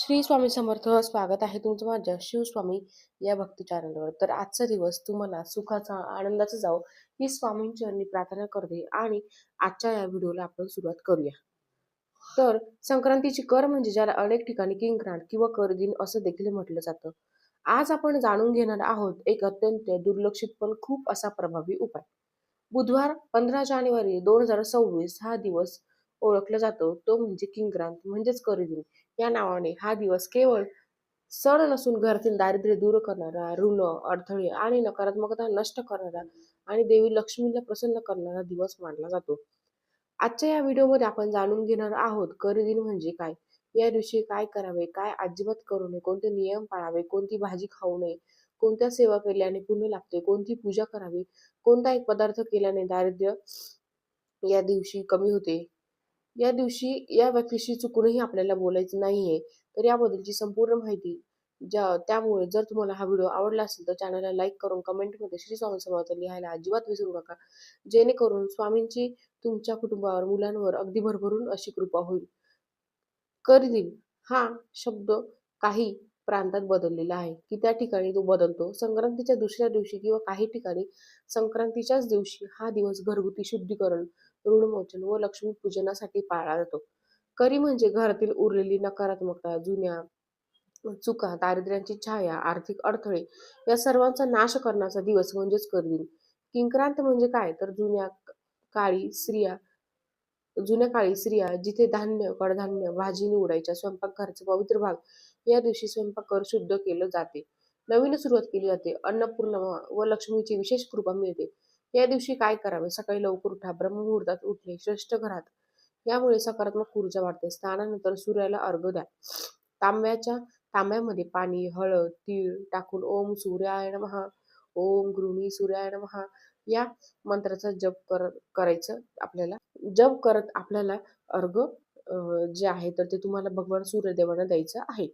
श्री स्वामी समर्थ. स्वागत आहे तुमचं माझ्या शिवस्वामी या भक्ती चॅनलवर. तर आजचा दिवस तुम्हाला सुखाचा आनंदाचा जावो ही स्वामींचरणी प्रार्थना करते आणि आजच्या या व्हिडिओला आपण सुरुवात करूया. तर संक्रांतीची कर म्हणजे ज्याला अनेक ठिकाणी किंक्रांत किंवा कर दिन असं देखील म्हटलं जातं. आज आपण जाणून घेणार आहोत एक अत्यंत दुर्लक्षित पण खूप असा प्रभावी उपाय. बुधवार 15 जानेवारी 2026 हा दिवस ओळखला जातो. तो म्हणजे किंक्रांत म्हणजेच करदिन या नावाने हा दिवस केवळ सण नसून घरातील दारिद्र्य दूर करणारा, ऋण, अडथळे आणि नकारात्मकता नष्ट करणारा आणि देवी लक्ष्मीला प्रसन्न करणारा दिवस मानला जातो. आजच्या या व्हिडिओमध्ये आपण जाणून घेणार आहोत करदिन म्हणजे काय, या दिवशी काय करावे, काय अजिबात करू नये, कोणते नियम पाळावे, कोणती भाजी खाऊ नये, कोणत्या सेवा केल्याने पुण्य लागते, कोणती पूजा करावी, कोणता एक पदार्थ केल्याने दारिद्र्य या दिवशी कमी होते. या दिवशी या व्यक्तीशी चुकूनही आपल्याला बोलायचं नाहीये. तर याबद्दलची संपूर्ण माहिती त्यामुळे जर तुम्हाला हा व्हिडिओ आवडला असेल तर चॅनलला लाईक करून कमेंटमध्ये श्री स्वामी समर्थ लिहायला अजिबात विसरू नका, जेणेकरून स्वामींची तुमच्या कुटुंबावर, मुलांवर अगदी भरभरून अशी कृपा होईल. करदिन हा शब्द काही प्रांतात बदललेला आहे की त्या ठिकाणी तो बदलतो. संक्रांतीच्या दुसऱ्या दिवशी किंवा काही ठिकाणी संक्रांतीच्याच दिवशी हा दिवस घरगुती शुद्धीकरण, ऋणमोचन व लक्ष्मी पूजनासाठी पाळला जातो. करी म्हणजे घरातील उरलेली नकारात्मकता, जुन्या चुका, दारिद्र्याची छाया, आर्थिक अडथळे या सर्वांचा नाश करण्याचा दिवस म्हणजेच करदिन. किंक्रांत म्हणजे काय तर काळी स्त्रिया जुन्या काळी स्त्रिया जिथे धान्य, कडधान्य, भाजी निवडायच्या स्वयंपाकघराचा पवित्र भाग या दिवशी स्वयंपाक कर शुद्ध केलं जाते. नवीन सुरुवात केली जाते. अन्नपूर्णा व लक्ष्मीची विशेष कृपा मिळते. या दिवशी काय करावे? सकाळी लवकर उठा, ब्रह्ममुहूर्तात उठणे श्रेष्ठ घरात. यामुळे सकारात्मक ऊर्जा वाढते. स्नानानंतर सूर्याला अर्घ्य द्या. तांब्याच्या तांब्यामध्ये पाणी, हळद, तीळ टाकून ओम सूर्याय नमः, ओम गृहिणी सूर्याय नमः या मंत्राचा करायचं आपल्याला. जप करत आपल्याला अर्घ्य जे आहे तर ते तुम्हाला भगवान सूर्यदेवांना द्यायचं आहे.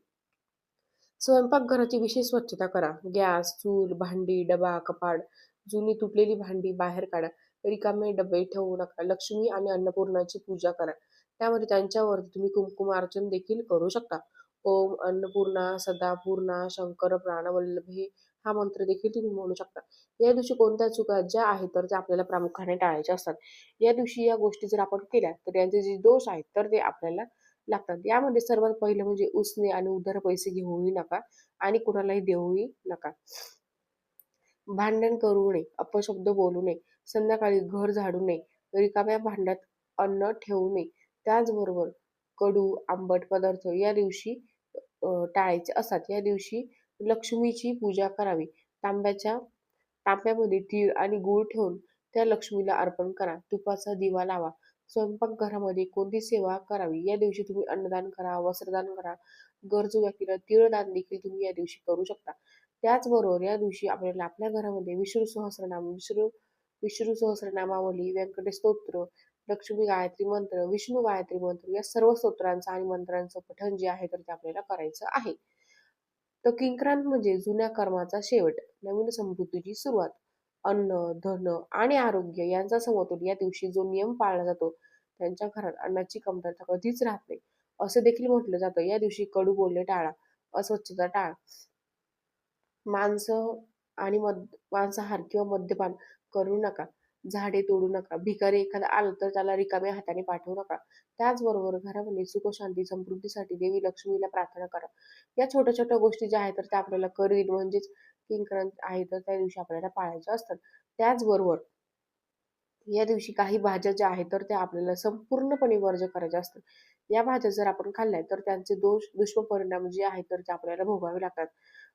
स्वयंपाकघराची विशेष स्वच्छता करा. गॅस, चूल, भांडी, डबा, कपाट, जुनी तुटलेली भांडी बाहेर काढा. रिकामे डबे ठेवू नका. लक्ष्मी आणि अन्नपूर्णाची पूजा करा. त्यामध्ये त्यांच्यावरती तुम्ही कुंकुमार्चन देखील करू शकता. ओम अन्नपूर्णा सदा पूर्णा शंकर प्राणवल्लभे हा मंत्र देखील तुम्ही म्हणू शकता. या दिवशी कोणत्या चुका ज्या आहेत तर त्या आपल्याला प्रामुख्याने टाळायच्या असतात. या दिवशी या गोष्टी जर आपण केल्या तर यांचे जे दोष आहेत तर ते आपल्याला लागतात. यामध्ये सर्वात पहिलं म्हणजे उसने आणि उधार पैसे घेऊही नका आणि कुणालाही देऊही नका. भांडण करू नये, अपशब्द बोलू नये, संध्याकाळी घर झाडू नये, रिकाम्या भांड्यात अन्न ठेवू नये. त्याचबरोबर कडू, आंबट पदार्थ या दिवशी टाळायचे असतात. या दिवशी लक्ष्मीची पूजा करावी. तांब्यामध्ये तीळ आणि गूळ ठेवून त्या लक्ष्मीला अर्पण करा. तुपाचा दिवा लावा. स्वयंपाकघरामध्ये कोणती सेवा करावी? या दिवशी तुम्ही अन्नदान करा, वस्त्रदान करा. गरजू व्यक्तीला तीळदान देखील तुम्ही या दिवशी करू शकता. त्याचबरोबर या दिवशी आपल्याला आपल्या घरामध्ये विष्णू सहस्रनामावली, व्यंकटेश स्तोत्र, लक्ष्मी गायत्री मंत्र, विष्णू गायत्री मंत्र या सर्व स्तोत्रांचं आणि मंत्रांचं पठण जे आहे तर ते आपल्याला करायचं आहे. तर किंक्रांत म्हणजे जुन्या कर्माचा शेवट, नवीन समृद्धीची सुरुवात. अन्न, धन आणि आरोग्य यांचा समतोल या दिवशी जो नियम पाळला जातो त्यांच्या घरात अन्नाची कमतरता कधीच राहत नाही असं देखील म्हटलं जातं. या दिवशी कडू बोलणे टाळा, अस्वच्छता टाळा, मांस आणि मांसाहार किंवा मद्यपान करू नका, झाडे तोडू नका, भिकारी एखादा आलं तर त्याला रिकाम्या हाताने पाठवू नका. त्याचबरोबर घरामध्ये सुख शांती समृद्धीसाठी देवी लक्ष्मीला प्रार्थना करा. या छोट्या छोट्या गोष्टी ज्या आहेत तर त्या आपल्याला करतील म्हणजेच किंक्रांत आहे तर त्या दिवशी आपल्याला पाळायच्या असतात. त्याचबरोबर या दिवशी काही भाज्या ज्या आहेत तर त्या आपल्याला संपूर्णपणे वर्ज्य करायच्या असतात. या भाज्या जर आपण खाल्ल्या तर त्यांचे दुष्परिणाम जे आहेत तर ते आपल्याला भोगावे लागतात.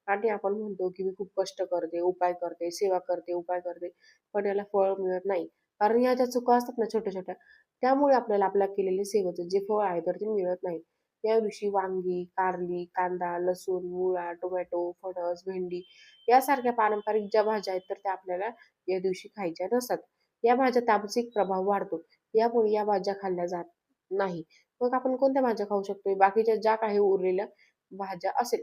आणि आपण म्हणतो की मी खूप कष्ट करते, उपाय करते, सेवा करते, उपाय करते, पण याला फळ मिळत नाही. कारण ह्या ज्या चुका असतात ना छोट्या छोट्या, त्यामुळे आपल्याला आपल्या केलेले सेवेचं जे फळ आहे तर ते मिळत नाही. या दिवशी वांगी, कारली, कांदा, लसूण, मुळा, टोमॅटो, फणस, भेंडी यासारख्या पारंपरिक ज्या भाज्या आहेत तर त्या आपल्याला या दिवशी खायच्या नसतात. या भाज्या तामसिक प्रभाव वाढतो. यामुळे या भाज्या खाल्ल्या जात नाही. मग आपण कोणत्या भाज्या खाऊ शकतो? बाकीच्या ज्या काही उरलेल्या भाज्या असेल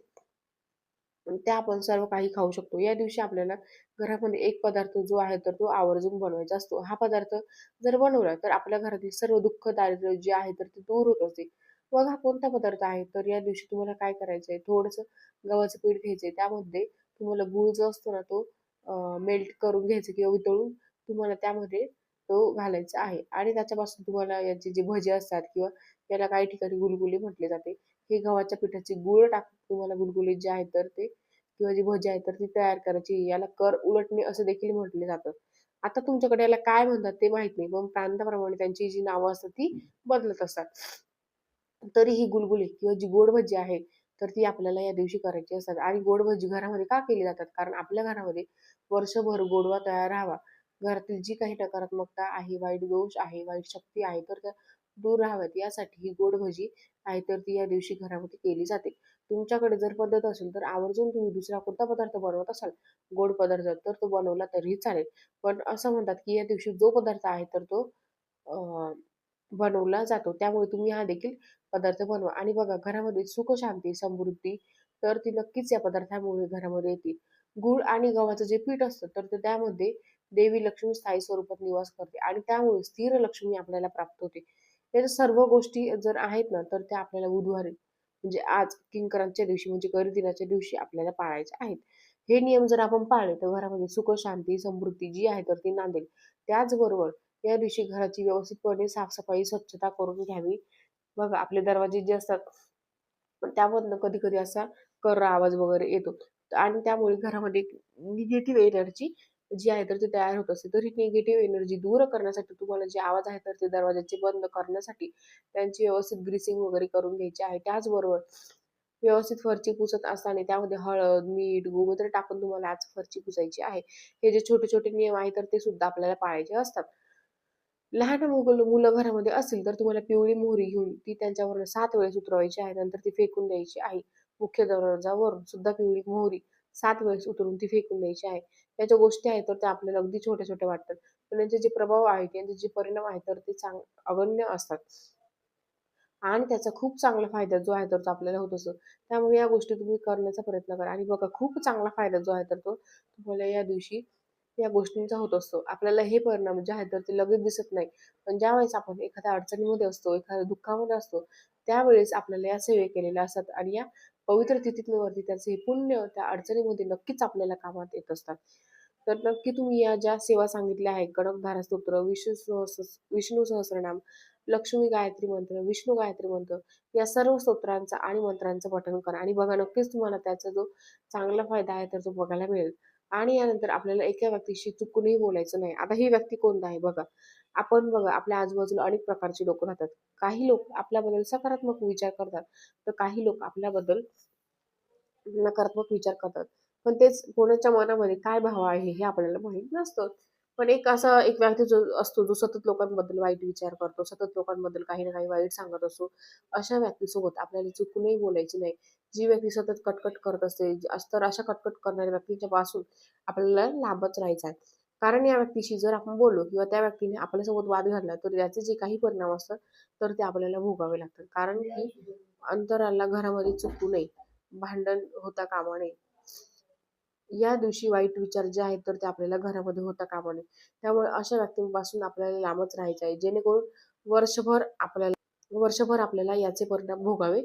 त्या आपण सर्व काही खाऊ शकतो. या दिवशी आपल्याला घरामध्ये एक पदार्थ जो आहे तर तो आवर्जून बनवायचा असतो. हा पदार्थ जर बनवला तर आपल्या घरातील सर्व दुःख, दारिद्र्य जे आहे तर ते दूर होत असते. मग हा कोणता पदार्थ आहे? तर या दिवशी तुम्हाला काय करायचंय, थोडंसं गव्हाचं पीठ घ्यायचंय. त्यामध्ये तुम्हाला गूळ जो असतो ना, तो मेल्ट करून घ्यायचा किंवा वितळून तुम्हाला त्यामध्ये तो घालायचा आहे. आणि त्याच्यापासून तुम्हाला याचे जे भजे असतात किंवा याला काही ठिकाणी गुलगुले म्हटले जाते. हे गव्हाच्या पिठाचे गूळ टाकून तुम्हाला गुलगुले जे आहेत तर ते किंवा जी भजी आहेत तर ती तयार करायची. याला कर उलटणे असं देखील म्हटले जातं. आता तुमच्याकडे याला काय म्हणतात ते माहित नाही, पण प्रांताप्रमाणे त्यांची जी नावं असतात ती बदलत असतात. तरी ही गुलगुली किंवा जी गोड भजी आहे, तर ती आपल्याला या दिवशी करायची असतात. आणि गोड भजी घरामध्ये का केली जातात? कारण आपल्या घरामध्ये वर्षभर गोडवा तयार राहावा. घरातील जी काही नकारात्मकता आहे, वाईट दोष आहे, वाईट शक्ती आहे, तर त्या दूर राहाव्यात यासाठी ही गोड भजी आहे, तर ती या दिवशी घरामध्ये केली जाते. तुमच्याकडे जर पद्धत असेल, तर आवर्जून तुम्ही दुसरा कोणता पदार्थ बनवत असाल, गोड पदार्थ, तर तो बनवला तरीही चालेल. पण असं म्हणतात, की या दिवशी जो पदार्थ आहे, तर तो बनवला जातो. त्यामुळे तुम्ही हा देखील पदार्थ बनवा. आणि बघा, घरामध्ये सुख, शांती, समृद्धी तर ती नक्कीच या पदार्थामुळे घरामध्ये येते. गूळ आणि गव्हाचं जे पीठ असतं तर ते त्यामध्ये देवी लक्ष्मी स्थायी स्वरूपात निवास करते आणि त्यामुळे स्थिर लक्ष्मी आपल्याला प्राप्त होते. या सर्व गोष्टी जर आहेत ना, तर त्या आपल्याला बुधवारी म्हणजे आज किंक्रांतच्या दिवशी म्हणजे गरिदिनाच्या दिवशी आपल्याला पाळायचे आहेत. हे नियम जर आपण पाळले तर घरामध्ये सुख, शांती, समृद्धी जी आहे तर ती नांदेल. त्याचबरोबर या दिवशी घराची व्यवस्थितपणे साफसफाई, स्वच्छता करून घ्यावी. बघा, आपले दरवाजे जे असतात पण त्यामधनं कधी-कधी असा कर आवाज वगैरे येतो. आणि त्यामुळे घरामध्ये निगेटिव्ह एनर्जी जी आहे तर ती तयार होत असते. तर ही निगेटिव्ह एनर्जी दूर करण्यासाठी तुम्हाला जे आवाज आहे तर ते दरवाजाचे बंद करण्यासाठी त्यांची व्यवस्थित ग्रीसिंग वगैरे करून घ्यायची आहे. त्याचबरोबर व्यवस्थित फरची पुसत असताना त्यामध्ये हळद, मीठ, गोमूत्र टाकून तुम्हाला आज फरची पुसायची आहे. हे जे छोटे-छोटे नियम आहेत तर ते सुद्धा आपल्याला पाळायचे असतात. लहान मुलं घरामध्ये असतील तर तुम्हाला पिवळी मोहरी घेऊन ती त्यांच्यावर 7 वेळेस उतरवायची आहे. नंतर ती फेकून द्यायची आहे. मुख्य दरवाजावरून सुद्धा पिवळी मोहरी 7 वेळेस उतरून ती फेकून द्यायची आहे. या ज्या गोष्टी आहेत तर त्या आपल्याला अगदी छोट्या-छोट्या वाटतात. पण त्यांचे जे प्रभाव आहेत, त्यांचे जे परिणाम आहेत तर ते अगण्य असतात. आणि त्याचा खूप चांगला फायदा जो आहे तर तो आपल्याला होत असतो. त्यामुळे या गोष्टी तुम्ही करण्याचा प्रयत्न करा. आणि बघा, खूप चांगला फायदा जो आहे तर तो तुम्हाला या दिवशी या गोष्टींचा होत असतो. आपल्याला हे परिणाम जे आहेत तर ते लगेच दिसत नाही. पण ज्यावेळेस आपण एखाद्या अडचणीमध्ये असतो, एखाद्या दुःखामध्ये असतो, त्यावेळेस आपल्याला या सेवा केलेल्या असतात आणि या पवित्र तिथींवरती त्याचे हे पुण्य त्या अडचणीमध्ये नक्कीच आपल्याला कामात येत असतात. तर नक्की तुम्ही या ज्या सेवा सांगितल्या आहेत, कडकधारा स्तोत्र, विष्णू सहस्रनाम, लक्ष्मी गायत्री मंत्र, विष्णू गायत्री मंत्र, या सर्व स्तोत्रांचा आणि मंत्रांचं पठण करा आणि बघा, नक्कीच तुम्हाला त्याचा जो चांगला फायदा आहे तर तो बघायला मिळेल. आणि यानंतर आपल्याला एका व्यक्तीशी चुकूनही बोलायचं नाही. आता ही व्यक्ती कोणता आहे बघा. आपण बघा, आपल्या आजूबाजूला अनेक प्रकारचे लोक राहतात. काही लोक आपल्याबद्दल सकारात्मक विचार करतात, तर काही लोक आपल्याबद्दल नकारात्मक विचार करतात. पण तेच कोणाच्या मनामध्ये काय भाव आहे हे आपल्याला माहीत नसतं. पण एक व्यक्ती जो असतो जो सतत लोकांबद्दल वाईट विचार करतो, सतत लोकांबद्दल काही ना काही वाईट सांगत असतो. अशा व्यक्तीसोबत आपल्याला चुकूनही बोलायची नाही. जी व्यक्ती सतत कटकट करत असते, तर अशा कटकट करणाऱ्या व्यक्तीच्या पासून आपल्याला लांबच राहायचं आहे. कारण या व्यक्तीशी जर आपण बोललो किंवा त्या व्यक्तीने आपल्यासोबत वाद घातला तर त्याचे जे काही परिणाम असतात तर ते आपल्याला भोगावे लागतात. कारण की अंतराला घरामध्ये चुकू नये, भांडण होता कामा नये. या दिवशी वाईट विचार जे आहेत तर ते आपल्याला घरामध्ये होता कामा नये. त्यामुळे अशा व्यक्तींपासून आपल्याला लांबच राहायचं आहे, जेणेकरून वर्षभर आपल्याला याचे परिणाम भोगावे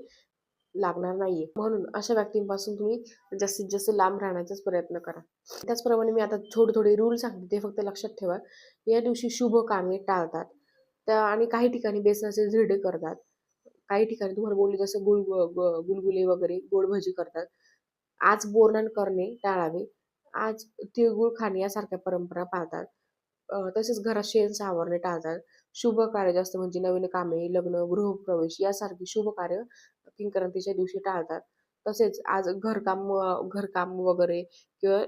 लागणार नाहीये. म्हणून अशा व्यक्तींपासून तुम्ही जास्तीत जास्त लांब राहण्याचाच प्रयत्न करा. त्याचप्रमाणे मी आता थोडे थोडे रूल सांगते, ते फक्त लक्षात ठेवा. या दिवशी शुभ कामे टाळतात आणि काही ठिकाणी बेसनाचे धिरडे करतात. काही ठिकाणी तुम्हाला बोलले जसं गुलगुले वगैरे गोड भजी करतात. आज बोरनान करणे टाळावे. आज तिळगुळ खाणे यासारख्या परंपरा पाळतात. तसेच घरात शेण सावरणे टाळतात. शुभ कार्य जास्त म्हणजे नवीन कामे, लग्न, गृहप्रवेश यासारखी शुभ कार्य किंक्रांतीच्या दिवशी टाळतात. तसेच आज घरकाम वगैरे किंवा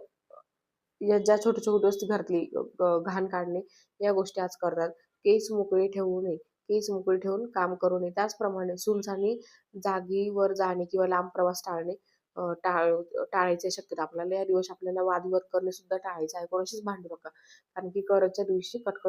या ज्या छोट्या-छोट्या गोष्टी घरातली घाण काढणे या गोष्टी आज करतात. केस मोकळे ठेवू नये. केस मोकळे ठेवून काम करू नये. त्याचप्रमाणे सुनसानी जागेवर जाणे किंवा लांब प्रवास टाळणे अ, टाळ टाळायची शक्यता आपल्याला. या दिवशी आपल्याला वादविवाद करणे सुद्धा टाळायचं आहे. कोणाशीच भांडू नका. कारण की करच्या दिवशी कटकट